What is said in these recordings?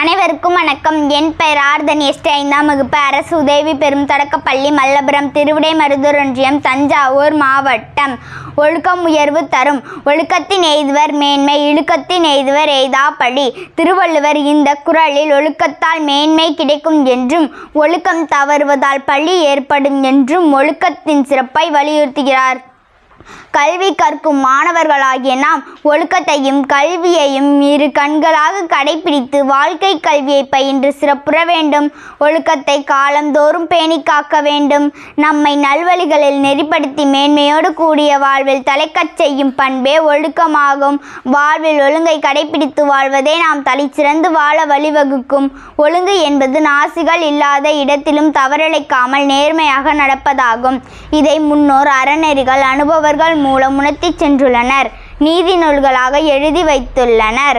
அனைவருக்கும் வணக்கம். என் பெயர் ஆர்தன். 5ஆம் வகுப்பு அரசு உதவி பெறும் தொடக்கப்பள்ளி மல்லபுரம், திருவிடைமருதூர் ஒன்றியம், தஞ்சாவூர் மாவட்டம். ஒழுக்கம் உயர்வு தரும். ஒழுக்கத்தின் எய்துவர் மேன்மை, இழுக்கத்தின் எய்துவர் எய்தா பழி. திருவள்ளுவர் இந்த குறளில் ஒழுக்கத்தால் மேன்மை கிடைக்கும் என்றும் ஒழுக்கம் தவறுவதால் பழி ஏற்படும் என்றும் ஒழுக்கத்தின் சிறப்பை வலியுறுத்துகிறார். கல்வி கற்கும் மாணவர்களாகிய நாம் ஒழுக்கத்தையும் கல்வியையும் இரு கண்களாக கடைபிடித்து வாழ்க்கை கல்வியை பயின்று சிறப்புற வேண்டும். ஒழுக்கத்தை காலந்தோறும் பேணி காக்க வேண்டும். நம்மை நல்வழிகளில் நெறிப்படுத்தி மேன்மையோடு கூடிய வாழ்வில் தலைக்கச் செய்யும் பண்பே ஒழுக்கமாகும். வாழ்வில் ஒழுங்கை கடைபிடித்து வாழ்வதே நாம் தலைச்சிறந்து வாழ வழிவகுக்கும். ஒழுங்கு என்பது நாசிகள் இல்லாத இடத்திலும் தவறிழைக்காமல் நேர்மையாக நடப்பதாகும். இதை முன்னோர் அறநெறிகள் அனுபவர்கள் மூலம் உணர்த்தி சென்றுள்ளனர். நீதி நூல்களாக எழுதி வைத்துள்ளனர்.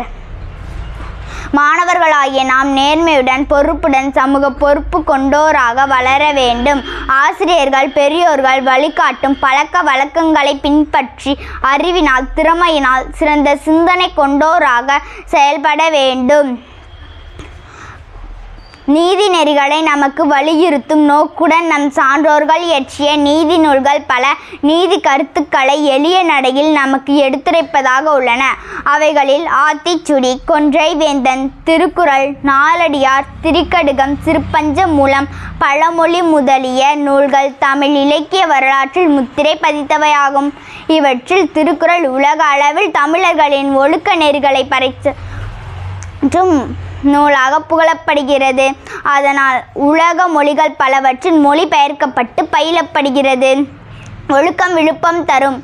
மாணவர்களாகிய நாம் நேர்மையுடன் பொறுப்புடன் சமூக பொறுப்பு கொண்டோராக வளர வேண்டும். ஆசிரியர்கள் பெரியோர்கள் வழிகாட்டும் பழக்க வழக்கங்களை பின்பற்றி அறிவினால் திறமையினால் சிறந்த சிந்தனை கொண்டோராக செயல்பட வேண்டும். நீதி நெறிகளை நமக்கு வலியுறுத்தும் நோக்குடன் நம் சான்றோர்கள் இயற்றிய நீதி நூல்கள் பல நீதி கருத்துக்களை எளிய நடையில் நமக்கு எடுத்துரைப்பதாக உள்ளன. அவைகளில் ஆத்திச்சுடி, கொன்றை வேந்தன், திருக்குறள், நாலடியார், திரிகடுகம், சிறுபஞ்சமூலம், பழமொழி முதலிய நூல்கள் தமிழ் இலக்கிய வரலாற்றில் முத்திரை பதித்தவையாகும். இவற்றில் திருக்குறள் உலக அளவில் தமிழர்களின் ஒழுக்க நெறிகளை பறைசாற்றும் நூலாக புகழப்படுகிறது. அதனால் உலக மொழிகள் பலவற்றில் மொழிபெயர்க்கப்பட்டு பயிலப்படுகிறது. ஒழுக்கம் விழுப்பம் தரும்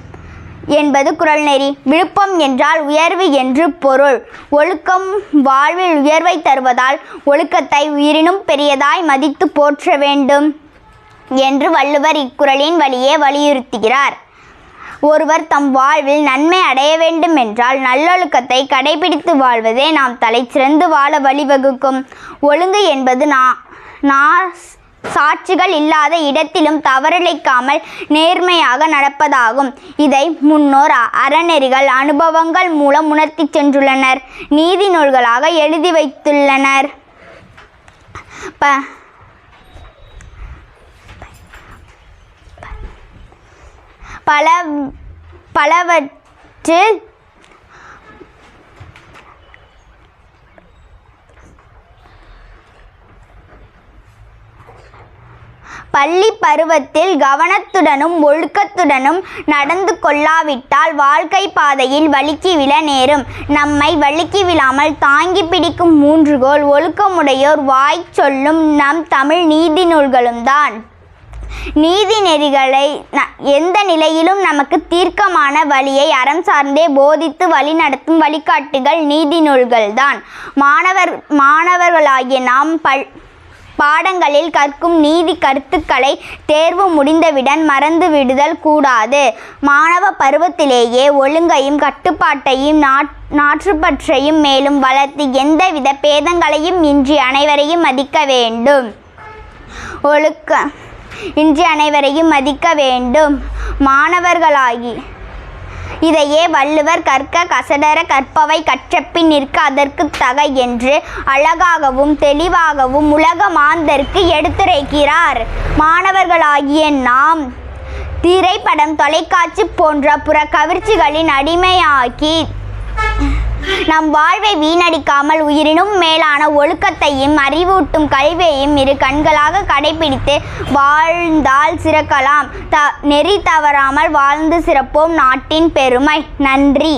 என்பது குறள் நெறி. விழுப்பம் என்றால் உயர்வு என்று பொருள். ஒழுக்கம் வாழ்வில் உயர்வை தருவதால் ஒழுக்கத்தை உயிரினும் பெரியதாய் மதித்து போற்ற வேண்டும் என்று வள்ளுவர் இக்குறளின் வழியே வலியுறுத்துகிறார். ஒருவர் தம் வாழ்வில் நன்மை அடைய வேண்டும் என்றால் நல்லொழுக்கத்தை கடைபிடித்து வாழ்வதே நாம் தலைச்சிறந்து வாழ வழிவகுக்கும். ஒழுங்கு என்பது சாட்சிகள் இல்லாத இடத்திலும் தவறிழைக்காமல் நேர்மையாக நடப்பதாகும். இதை முன்னோர் அறநெறிகள் அனுபவங்கள் மூலம் உணர்த்தி சென்றுள்ளனர். நீதி நூல்களாக எழுதி வைத்துள்ளனர். பலவற்றில் பள்ளி பருவத்தில் கவனத்துடனும் ஒழுக்கத்துடனும் நடந்து கொள்ளாவிட்டால் வாழ்க்கை பாதையில் வழுக்கி விழ நேரும். நம்மை வழுக்கி விழாமல் தாங்கி பிடிக்கும் மூன்றுகோல் ஒழுக்கமுடையோர் வாய் சொல்லும் நம் தமிழ் நீதி நூல்களும் தான். நீதி நெறிகளை எந்த நிலையிலும் நமக்கு தீர்க்கமான வழியை அறம் சார்ந்தே போதித்து வழி நடத்தும் வழிகாட்டுகள் நீதி நூல்கள்தான். மாணவர்களாகிய நாம் பாடங்களில் கற்கும் நீதி கருத்துக்களை தேர்வு முடிந்தவுடன் மறந்து விடுதல் கூடாது. மாணவ பருவத்திலேயே ஒழுங்கையும் கட்டுப்பாட்டையும் நாற்றுப்பற்றையும் மேலும் வளர்த்து எந்தவித பேதங்களையும் இன்றி அனைவரையும் மதிக்க வேண்டும். அனைவரையும் மதிக்க வேண்டும். மாணவர்களாகி இதையே வள்ளுவர் கற்க கசடர கற்பவை கற்றபின் நிற்க அதற்கு தக என்று அழகாகவும் தெளிவாகவும் உலக மாந்தருக்கு எடுத்துரைக்கிறார். மாணவர்களாகிய நாம் திரைப்படம், தொலைக்காட்சி போன்ற புற கவர்ச்சிகளின் அடிமையாக்கி நம் வாழ்வை வீணடிக்காமல் உயிரினும் மேலான ஒழுக்கத்தையும் அறிவூட்டும் கல்வியையும் இரு கண்களாக கடைபிடித்து வாழ்ந்தால் சிறக்கலாம். நெறி தவறாமல் வாழ்ந்து சிறப்போம். நாட்டின் பெருமை. நன்றி.